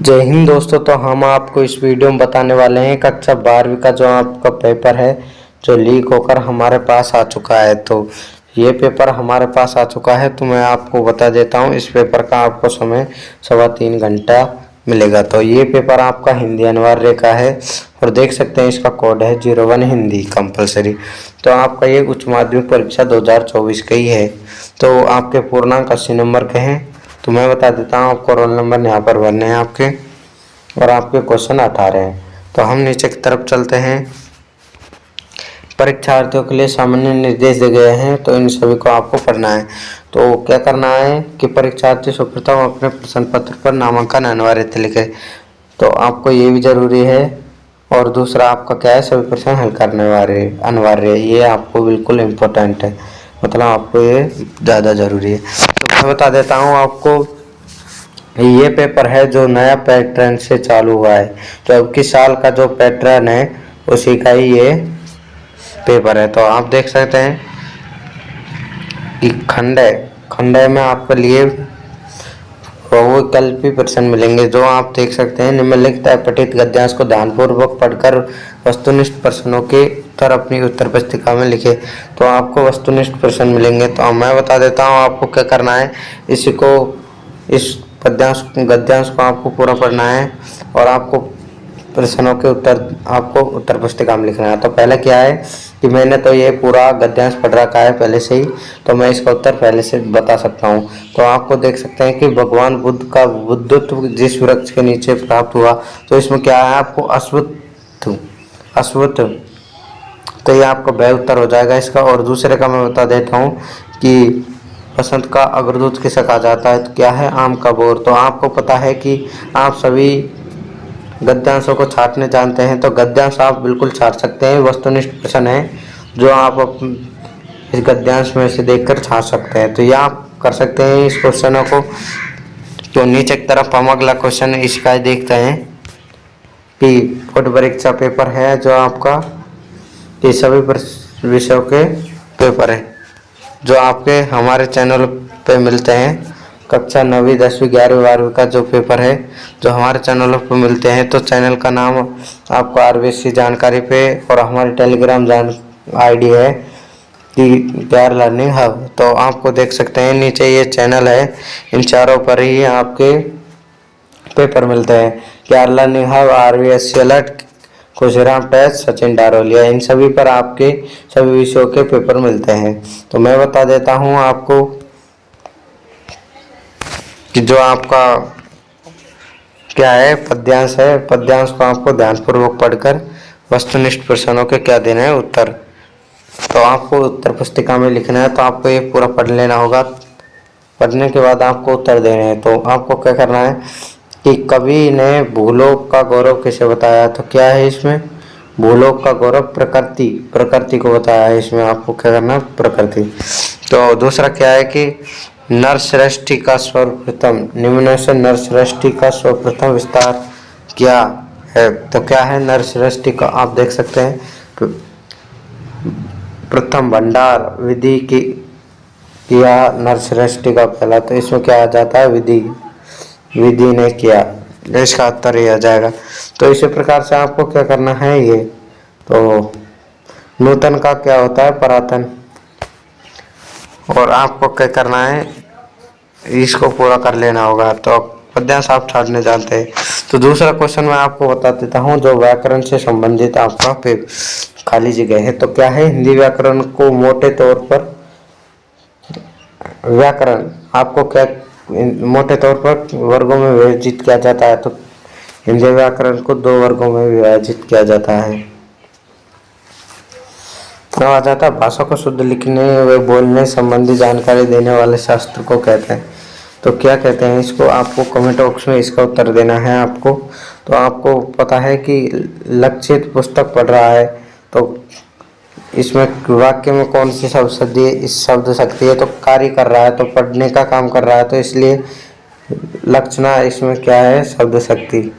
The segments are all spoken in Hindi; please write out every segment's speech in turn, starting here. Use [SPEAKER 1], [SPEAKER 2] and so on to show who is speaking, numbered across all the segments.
[SPEAKER 1] जय हिंद दोस्तों। तो हम आपको इस वीडियो में बताने वाले हैं कक्षा 12वीं का जो आपका पेपर है जो लीक होकर हमारे पास आ चुका है। तो ये पेपर हमारे पास आ चुका है, तो मैं आपको बता देता हूँ इस पेपर का आपको समय 3.25 घंटा मिलेगा। तो ये पेपर आपका हिंदी अनिवार्य का है और देख सकते हैं इसका कोड है 01 हिंदी कंपलसरी। तो आपका ये उच्च माध्यमिक परीक्षा 2024 का ही है। तो आपके पूर्णांक 80 नंबर के हैं। तो मैं बता देता हूँ आपको रोल नंबर यहाँ पर भरने हैं आपके, और आपके क्वेश्चन 18 हैं। तो हम नीचे की तरफ चलते हैं। परीक्षार्थियों के लिए सामान्य निर्देश दिए गए हैं, तो इन सभी को आपको पढ़ना है। तो क्या करना है कि परीक्षार्थी सर्वप्रथम अपने प्रश्न पत्र पर नामांकन अनिवार्यता लिखे। तो आपको ये भी जरूरी है, और दूसरा आपका क्या है, सभी प्रश्न हल करने वाले अनिवार्य, ये आपको बिल्कुल इम्पोर्टेंट है, मतलब आपको ये ज़्यादा ज़रूरी है। तो मैं बता देता हूँ आपको, ये पेपर है जो नया पैटर्न से चालू हुआ है, तो अब की साल का जो पैटर्न है उसी का ही ये पेपर है। तो आप देख सकते हैं कि खंडय में आपके लिए बहुविकल्पी प्रश्न मिलेंगे, जो आप देख सकते हैं। निम्नलिखित पठित गद्यांश को ध्यानपूर्वक पढ़कर वस्तुनिष्ठ प्रश्नों के उत्तर अपनी उत्तर पुस्तिका में लिखे। तो आपको वस्तुनिष्ठ प्रश्न मिलेंगे। तो मैं बता देता हूँ आपको क्या करना है। इस गद्यांश को आपको पूरा पढ़ना है, और आपको प्रश्नों के उत्तर आपको उत्तर पुस्तिका में लिखना है। तो पहले क्या है कि मैंने तो ये पूरा गद्यांश पढ़ रखा है पहले से ही, तो मैं इसका उत्तर पहले से बता सकता हूँ। तो आपको देख सकते हैं कि भगवान बुद्ध का बुद्धत्व जिस वृक्ष के नीचे प्राप्त हुआ, तो इसमें क्या है आपको अश्वत्थ। तो ये आपका वह उत्तर हो जाएगा इसका। और दूसरे का मैं बता देता हूँ कि बसंत का अग्रदूत किसे कहा जाता है, तो क्या है आम का बोर। तो आपको पता है कि आप सभी गद्यांशों को छांटने जानते हैं, तो गद्यांश आप बिल्कुल छांट सकते हैं। वस्तुनिष्ठ प्रश्न है जो आप इस गद्यांश में से देखकर छांट सकते हैं। तो ये आप कर सकते हैं इस क्वेश्चनों को। तो नीचे की तरफ हम अगला क्वेश्चन इसका देखते हैं कि बोर्ड परीक्षा पेपर है जो आपका ये सभी विषयों के पेपर है जो आपके हमारे चैनल पे मिलते हैं। कक्षा 9वीं 10वीं 11वीं 12वीं का जो पेपर है जो हमारे चैनलों पे मिलते हैं, तो चैनल का नाम आपको RBSC जानकारी पे, और हमारी टेलीग्राम ID है कि प्यार लर्निंग हब। तो आपको देख सकते हैं नीचे ये चैनल है, इन चारों पर ही आपके पेपर मिलते हैं। Pyaar learning hub, RBSC alert, Khushram test, Sachin Daroliya, इन सभी पर आपके सभी विषयों के पेपर मिलते हैं। तो मैं बता देता हूँ आपको कि जो आपका क्या है पद्यांश है, पद्यांश को आपको ध्यानपूर्वक पढ़कर वस्तुनिष्ठ प्रश्नों के क्या देना है उत्तर। तो आपको उत्तर पुस्तिका में लिखना है, तो आपको ये पूरा पढ़ लेना होगा। पढ़ने के बाद आपको उत्तर देने हैं। तो आपको क्या करना है कि कवि ने भूलोक का गौरव किसे बताया, तो क्या है इसमें भूलोक का गौरव प्रकृति को बताया है। इसमें आपको क्या करना है प्रकृति। तो दूसरा क्या है कि नरसृष्टि का सर्वप्रथम, निम्न से नरसृष्टि का सर्वप्रथम विस्तार क्या है। तो क्या है नरसृष्टि का, आप देख सकते हैं प्रथम भंडार विधि की किया नरसृष्टि का पहला। तो इसमें क्या आ जाता है विधि ने किया, इसका उत्तर ही आ जाएगा। तो इसी प्रकार से आपको क्या करना है ये। तो नूतन का क्या होता है पुरातन, और आपको क्या करना है इसको पूरा कर लेना होगा। तो पद्यांश आप छाटने जानते हैं। तो दूसरा क्वेश्चन मैं आपको बता देता हूँ जो व्याकरण से संबंधित आपका खाली जगह है। तो क्या है हिंदी व्याकरण को मोटे तौर पर व्याकरण आपको क्या मोटे तौर पर वर्गों में विभाजित किया जाता है। तो हिंदी व्याकरण को 2 वर्गों में विभाजित किया जाता है। तो आ जाता है भाषा को शुद्ध लिखने व बोलने संबंधी जानकारी देने वाले शास्त्र को कहते हैं। तो क्या कहते हैं इसको, आपको कमेंट बॉक्स में इसका उत्तर देना है आपको। तो आपको पता है कि लक्षित पुस्तक पढ़ रहा है, तो इसमें वाक्य में कौन सी शब्द इस शब्द शक्ति है, तो कार्य कर रहा है, तो पढ़ने का काम कर रहा है, तो इसलिए लक्षणा इसमें क्या है शब्द शक्ति।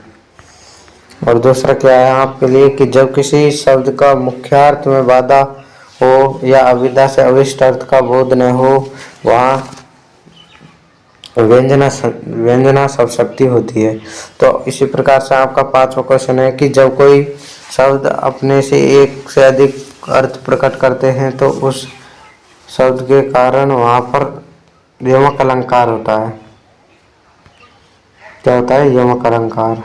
[SPEAKER 1] और दूसरा क्या है आपके लिए कि जब किसी शब्द का मुख्यार्थ में बाधा हो या अविधा से अविष्ट अर्थ का बोध न हो, वहाँ व्यंजना सब शक्ति होती है। तो इसी प्रकार से आपका 5वां क्वेश्चन है कि जब कोई शब्द अपने से एक से अधिक अर्थ प्रकट करते हैं तो उस शब्द के कारण वहाँ पर यमक अलंकार होता है। क्या होता है? यमक अलंकार।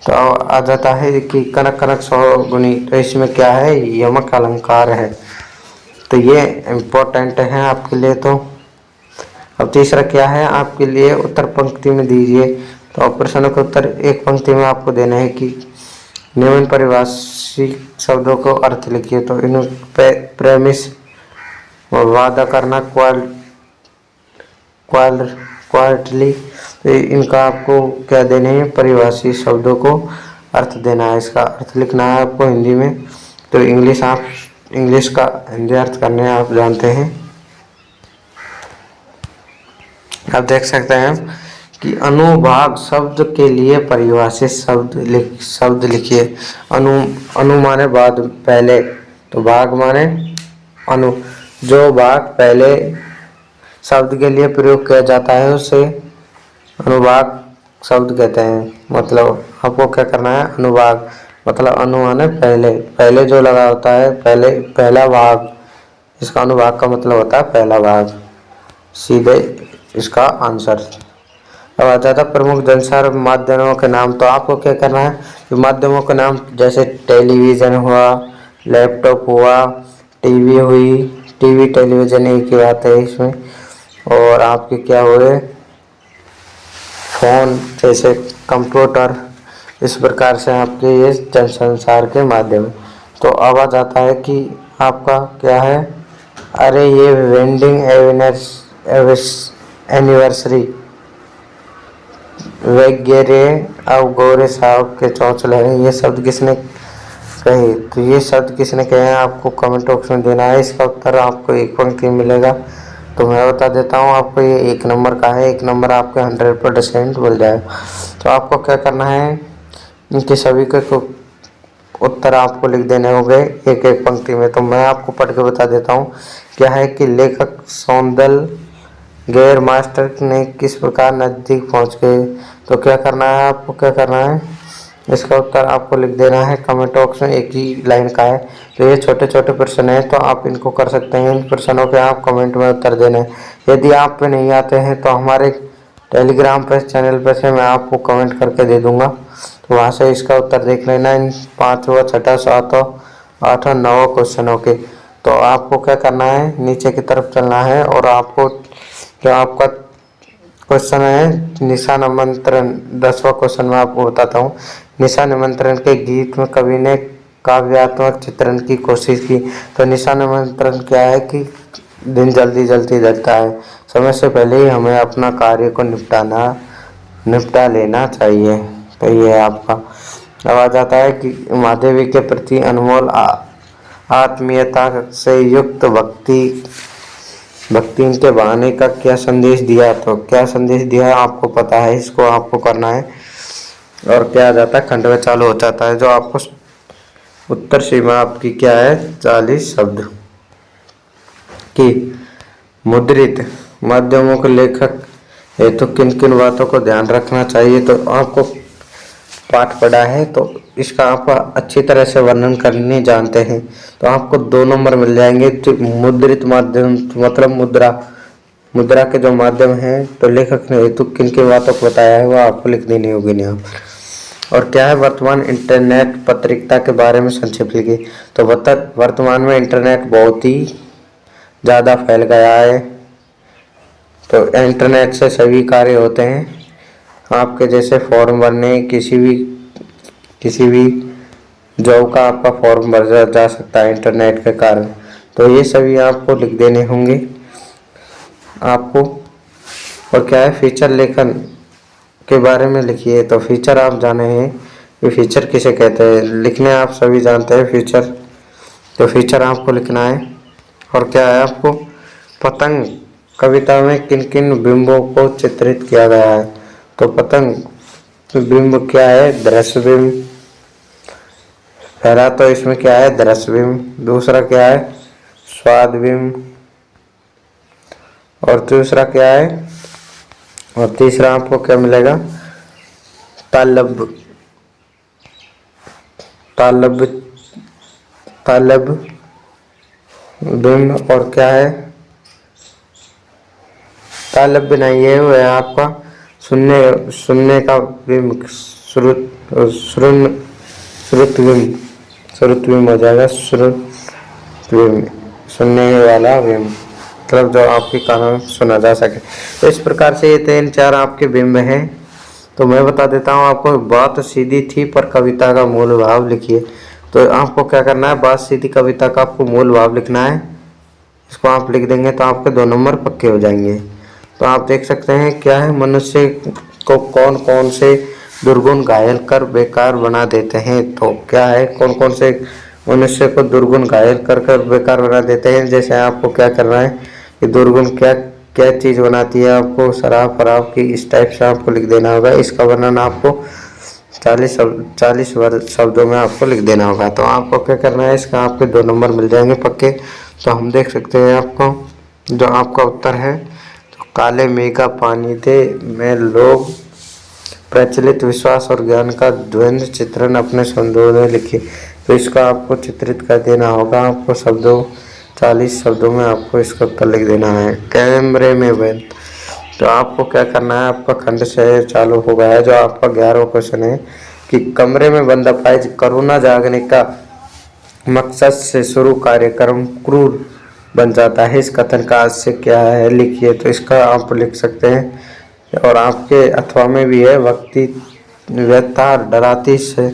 [SPEAKER 1] तो आ जाता है कि कनक कनक 100 गुनी, तो इसमें क्या है? यमक अलंकार है। तो ये इम्पोर्टेंट है आपके लिए। तो अब तीसरा क्या है आपके लिए? उत्तर पंक्ति में दीजिए। तो प्रश्नों के उत्तर एक पंक्ति में आपको देना है कि निम्न परिभाषित शब्दों को अर्थ लिखिए। तो इन प्रेमिस और वादा करना क्वार्टरली, तो इनका आपको क्या देने हैं? परिभाषित शब्दों को अर्थ देना है, इसका अर्थ लिखना है आपको हिंदी में। तो इंग्लिश का हिंदी अर्थ करने आप जानते हैं। आप देख सकते हैं कि अनुभाग शब्द के लिए परिभाषित शब्द लिखिए। अनु माने बाद, पहले, तो भाग माने अनु। जो भाग पहले शब्द के लिए प्रयोग किया जाता है उसे अनुभाग शब्द कहते हैं। मतलब आपको क्या करना है? अनुभाग मतलब अनु माने पहले, पहले जो लगा होता है, पहला भाग, इसका अनुभाग का मतलब होता है पहला भाग। सीधे इसका आंसर। अब आ जाता प्रमुख जनसंचार माध्यमों के नाम। तो आपको क्या करना है कि माध्यमों के नाम जैसे टेलीविज़न हुआ, लैपटॉप हुआ, टीवी हुई, टीवी टेलीविज़न एक ही बात है इसमें। और आपके क्या हुए? फ़ोन, जैसे कंप्यूटर। इस प्रकार से आपके ये जनसंचार के माध्यम। तो अब आ जाता है कि आपका क्या है? अरे ये वेडिंग एनिवर्सरी वगैरह अब गोरे साहब के चौंचले हैं, ये शब्द किसने कहे? तो ये शब्द किसने कहे हैं आपको कमेंट बॉक्स में देना है। इसका उत्तर आपको एक पंक्ति मिलेगा। तो मैं बता देता हूँ आपको, ये 1 नंबर का है। 1 नंबर आपके 100% मिल जाएगा। तो आपको क्या करना है? इनके सभी के उत्तर आपको लिख देने होंगे एक एक पंक्ति में। तो मैं आपको पढ़ के बता देता हूँ। क्या है कि लेखक सौंदल गैर मास्टर ने किस प्रकार नजदीक पहुँच गए। तो क्या करना है आपको? क्या करना है? इसका उत्तर आपको लिख देना है कमेंट बॉक्स में, एक ही लाइन का है। तो ये छोटे छोटे प्रश्न हैं, तो आप इनको कर सकते हैं। इन प्रश्नों के आप कमेंट में उत्तर देना है। यदि आप पे नहीं आते हैं तो हमारे टेलीग्राम पर चैनल पर से मैं आपको कमेंट करके दे दूंगा, तो वहाँ से इसका उत्तर देख लेना इन 5वां, 6वां, 7वां, 8वां, 9वां क्वेश्चनों के। तो आपको क्या करना है? नीचे की तरफ चलना है और आपको जो आपका क्वेश्चन है निशान आमंत्रण, 10वां क्वेश्चन मैं आपको बताता हूँ। निशान आमंत्रण के गीत में कवि ने काव्यात्मक चित्रण की कोशिश की। तो निशान आमंत्रण क्या है कि दिन जल्दी जल्दी ढलता है, समय से पहले ही हमें अपना कार्य को निपटा लेना चाहिए। तो ये आपका अब आ जाता है कि महादेवी के प्रति अनमोल आत्मीयता से युक्त भक्ति इनके बहाने का क्या संदेश दिया। तो क्या संदेश दिया आपको पता है, इसको आपको करना है। और क्या आ जाता है? खंडवा चालू हो जाता है। जो आपको उत्तर सीमा आपकी क्या है? 40 शब्द की मुद्रित माध्यमों के लेखक है तो किन किन बातों को ध्यान रखना चाहिए। तो आपको पाठ पढ़ा है तो इसका आप अच्छी तरह से वर्णन करने जानते हैं, तो आपको 2 नंबर मिल जाएंगे। तो मुद्रित माध्यम मतलब मुद्रा के जो माध्यम हैं, तो लेखक ने हेतु किन किन बातों को बताया है वो आपको लिख देनी होगी यहाँ पर। और क्या है? वर्तमान इंटरनेट पत्रिका के बारे में संक्षिप्त लिखिए। तो वर्तमान में इंटरनेट बहुत ही ज़्यादा फैल गया है। तो इंटरनेट से सभी कार्य होते हैं। आपके जैसे फॉर्म भरने, किसी भी जॉब का आपका फॉर्म भरा जा सकता है इंटरनेट के कारण। तो ये सभी आपको लिख देने होंगे आपको। और क्या है? फीचर लेखन के बारे में लिखिए। तो फीचर आप जाने हैं कि फीचर किसे कहते हैं, लिखने आप सभी जानते हैं फीचर। तो फीचर आपको लिखना है। और क्या है? आपको पतंग कविता में किन किन बिंबों को चित्रित किया गया है। तो पतंग बिंब क्या है? दृश्य बिंब। पहला तो इसमें क्या है? दृश्य बिंब। दूसरा क्या है? स्वाद बिंब। और तीसरा क्या है? और तीसरा आपको क्या मिलेगा, तालब, तालब, तालब बिम्ब। और क्या है, तालब बिनाई है वो है आपका शून्य, शून्य का बिम्ब, श्रुत, श्रुन, श्रुत बिम्ब, श्रुत बिम्ब हो जाएगा, श्रुत बिम्ब, सुनने वाला बिम्ब, मतलब जो आपके कानों में सुना जा सके। तो इस प्रकार से ये 3-4 आपके बिम्ब हैं। तो मैं बता देता हूँ आपको, बात सीधी थी पर कविता का मूल भाव लिखिए। तो आपको क्या करना है, बात सीधी कविता का आपको मूल भाव लिखना है। इसको आप लिख देंगे तो आपके 2 नंबर पक्के हो जाएंगे। तो आप देख सकते हैं क्या है, मनुष्य को कौन कौन से दुर्गुण घायल कर बेकार बना देते हैं। तो क्या है, कौन कौन से मनुष्य को दुर्गुण घायल कर कर बेकार बना देते हैं। जैसे आपको क्या करना है कि दुर्गुण क्या क्या चीज़ बनाती है, आपको शराब फराब की, इस टाइप से आपको लिख देना होगा। इसका वर्णन आपको 40 शब्दों में आपको लिख देना होगा। तो आपको क्या करना है, इसका आपके 2 नंबर मिल जाएंगे पक्के। तो हम देख सकते हैं आपको जो आपका उत्तर है, तो काले मेघा पानी दे में लोग प्रचलित विश्वास और ज्ञान का द्वंद्व चित्रण अपने शब्दों में लिखिए। तो इसका आपको चित्रित कर देना होगा। आपको 40 शब्दों में आपको इसका उत्तर लिख देना है। कैमरे में बंद। तो आपको क्या करना है, आपका खंड से चालू हो गया है। जो आपका 11वां क्वेश्चन है कि कमरे में बंद अपाहिज कोरोना जागने का मकसद से शुरू कार्यक्रम क्रूर बन जाता है। इस कथन का आशय क्या है, लिखिए। तो इसका आप लिख सकते हैं और आपके अथवा में भी है, व्यक्ति व्यथा डराती से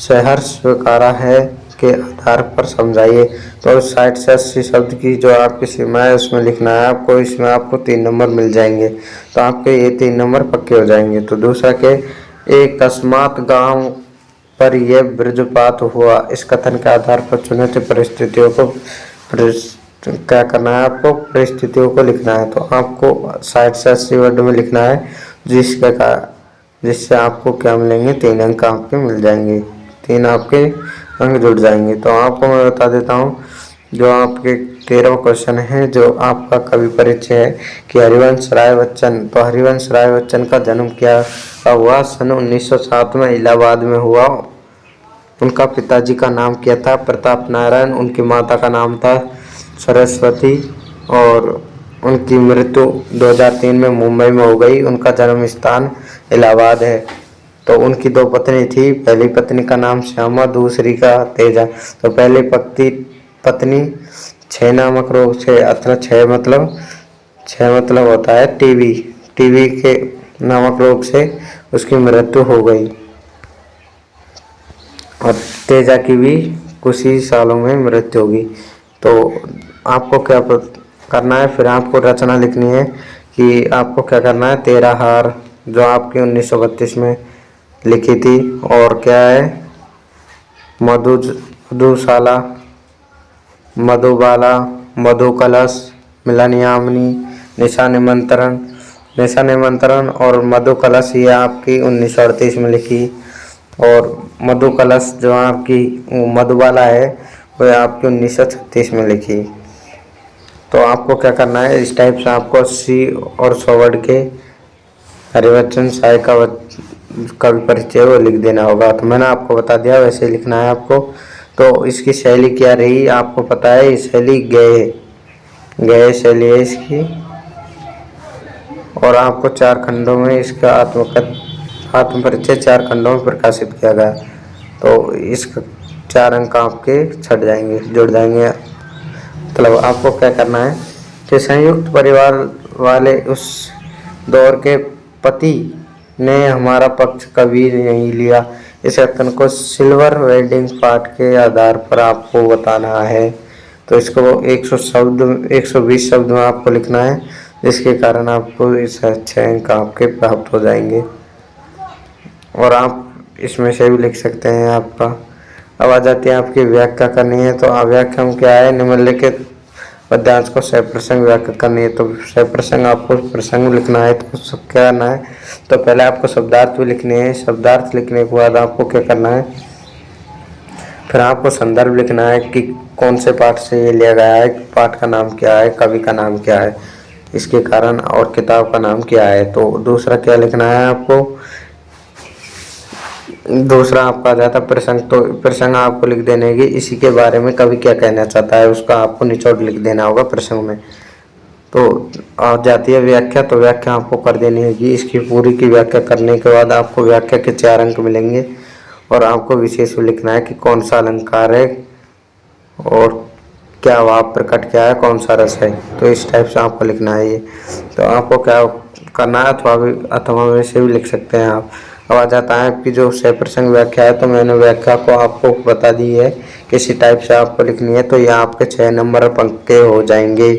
[SPEAKER 1] सहर्ष स्वीकारा है के आधार पर समझाइए। तो 60 से 80 शब्द की जो आपकी सीमा है उसमें लिखना है आपको। इसमें आपको 3 नंबर मिल जाएंगे। तो आपके ये 3 नंबर पक्के हो जाएंगे। तो दूसरा के, एक अकस्मात गांव पर यह वज्रपात हुआ, इस कथन के आधार पर चुनित परिस्थितियों को क्या करना है, आपको परिस्थितियों को लिखना है। तो आपको 60 से 80 वर्ड में लिखना है, जिससे आपको क्या मिलेंगे, 3 अंक आपके मिल जाएंगे, 3 आपके अंक जुड़ जाएंगे। तो आपको मैं बता देता हूँ जो आपके 13वां क्वेश्चन है, जो आपका कवि परिचय है कि हरिवंश राय बच्चन। तो हरिवंश राय बच्चन का जन्म क्या हुआ, सन 1907 में इलाहाबाद में हुआ। उनका पिताजी का नाम क्या था, प्रताप नारायण। उनकी माता का नाम था सरस्वती और उनकी मृत्यु 2003 में मुंबई में हो गई। उनका जन्म स्थान इलाहाबाद है। तो उनकी 2 पत्नी थी, पहली पत्नी का नाम श्यामा, दूसरी का तेजा। तो पहली पत्नी क्षय नामक रोग से, अथवा क्षय मतलब होता है टीबी के नामक रोग से उसकी मृत्यु हो गई और तेजा की भी कुछ ही सालों में मृत्यु होगी। तो आपको क्या करना है, फिर आपको रचना लिखनी है कि आपको क्या करना है, 13 हार जो आपकी 1932 में लिखी थी। और क्या है, मधुशाला, मधुबाला, मधु कलश, मिलनियामनी, निशा निमंत्रण और मधु कलश, ये आपकी 1938 में लिखी। और मधु कलश जो आपकी मधुबाला है वो आपकी 1936 में लिखी। तो आपको क्या करना है, इस टाइप से आपको 80 और 100 वर्ड के हरिवंश साय का कवि परिचय वो लिख देना होगा। तो मैंने आपको बता दिया, वैसे लिखना है आपको। तो इसकी शैली क्या रही आपको पता है, शैली गए शैली है इसकी। और आपको 4 खंडों में इसका आत्म परिचय 4 खंडों में प्रकाशित किया गया। तो इसका 4 अंक आपके छट जाएंगे, जुड़ जाएंगे। मतलब आपको क्या करना है कि संयुक्त परिवार वाले उस दौर के पति ने हमारा पक्ष कभी नहीं लिया, इस कथन को सिल्वर वेडिंग पार्ट के आधार पर आपको बताना है। तो इसको 120 शब्द में आपको लिखना है, जिसके कारण आपको इस 6 अंक आपके प्राप्त हो जाएंगे। और आप इसमें से भी लिख सकते हैं आपका। अब आ जाती है आपकी व्याख्या करनी है। तो व्याख्या में क्या है, निम्नलिखित पद्यांश को सह प्रसंग व्याख्या करनी है। तो सह प्रसंग आपको प्रसंग लिखना है। तो सब क्या करना है, तो पहले आपको शब्दार्थ भी लिखने हैं। शब्दार्थ लिखने के बाद आपको क्या करना है, फिर आपको संदर्भ लिखना है कि कौन से पाठ से ये लिया गया है, पाठ का नाम क्या है, कवि का नाम क्या है। इसके कारण और किताब का नाम क्या है। तो दूसरा क्या लिखना है आपको, दूसरा आपका आ जाता प्रसंग। तो प्रसंग आपको लिख देने की इसी के बारे में कवि क्या कहना चाहता है उसका आपको निचोड़ लिख देना होगा प्रसंग में। तो आ जाती है व्याख्या, तो व्याख्या आपको कर देनी होगी। इसकी पूरी की व्याख्या करने के बाद आपको व्याख्या के 4 अंक मिलेंगे और आपको विशेष में लिखना है कि कौन सा अलंकार है और क्या भाव प्रकट क्या है, कौन सा रस है। तो इस टाइप से आपको लिखना है ये। तो आपको क्या करना है, अथवा वैसे भी लिख सकते हैं आप। अब आ जाता है आपकी जो सह प्रसंग व्याख्या है। तो मैंने व्याख्या को आपको बता दी है किसी टाइप से आपको लिखनी है। तो ये आपके 6 नंबर पक्के हो जाएंगे।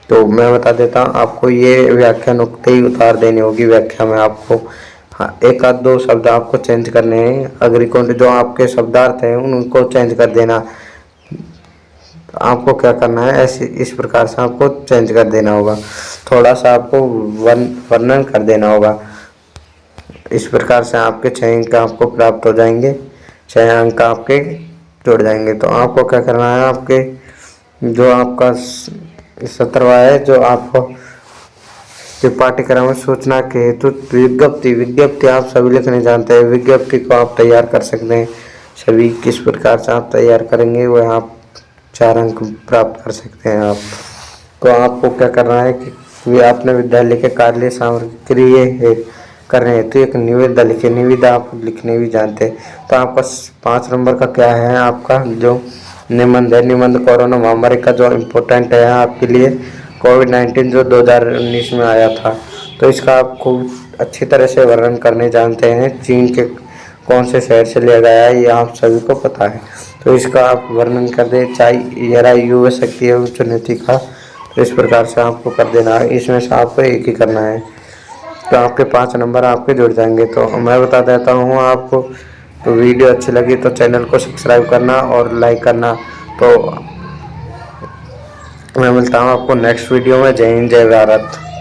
[SPEAKER 1] तो मैं बता देता हूँ आपको, ये व्याख्या नुक्ते ही उतार देनी होगी व्याख्या में आपको। हाँ, एक आध दो शब्द आपको चेंज करने हैं, अग्रिकोण जो आपके शब्दार्थ हैं उनको चेंज कर देना। तो आपको क्या करना है, ऐसे इस प्रकार से आपको चेंज कर देना होगा, थोड़ा सा आपको वर्णन कर देना होगा। इस प्रकार से आपके 6 अंक आपको प्राप्त हो जाएंगे, 6 अंक आपके जुड़ जाएंगे। तो आपको क्या करना है, आपके जो आपका 17वां है, जो आपको जो पाठ्यक्रम है सूचना के हेतु विज्ञप्ति आप सभी लिखने जानते हैं। विज्ञप्ति को आप तैयार कर सकते हैं सभी। किस प्रकार से आप तैयार करेंगे वह आप 4 अंक प्राप्त कर सकते हैं आप। तो आपको क्या करना है कि आपने विद्यालय के कार्य सामग्री करने हेतु एक निविदा लिखे। निविदा आप लिखने भी जानते हैं। तो आपका 5 नंबर का क्या है, आपका जो निबंध है, निबंध कोरोना महामारी का जो इम्पोर्टेंट है आपके लिए, कोविड-19 जो 2019 में आया था। तो इसका आप खूब अच्छी तरह से वर्णन करने जानते हैं। चीन के कौन से शहर से लिया गया है ये आप सभी को पता है। तो इसका आप वर्णन कर दें, चाहे यरा युवा शक्ति है उच्च नीति का। तो इस प्रकार से आपको कर देना है, इसमें से आपको एक ही करना है। तो आपके 5 नंबर आपके जुड़ जाएंगे। तो मैं बता देता हूँ आपको, तो वीडियो अच्छी लगी तो चैनल को सब्सक्राइब करना और लाइक करना। तो मैं मिलता हूँ आपको नेक्स्ट वीडियो में। जय हिंद, जय भारत।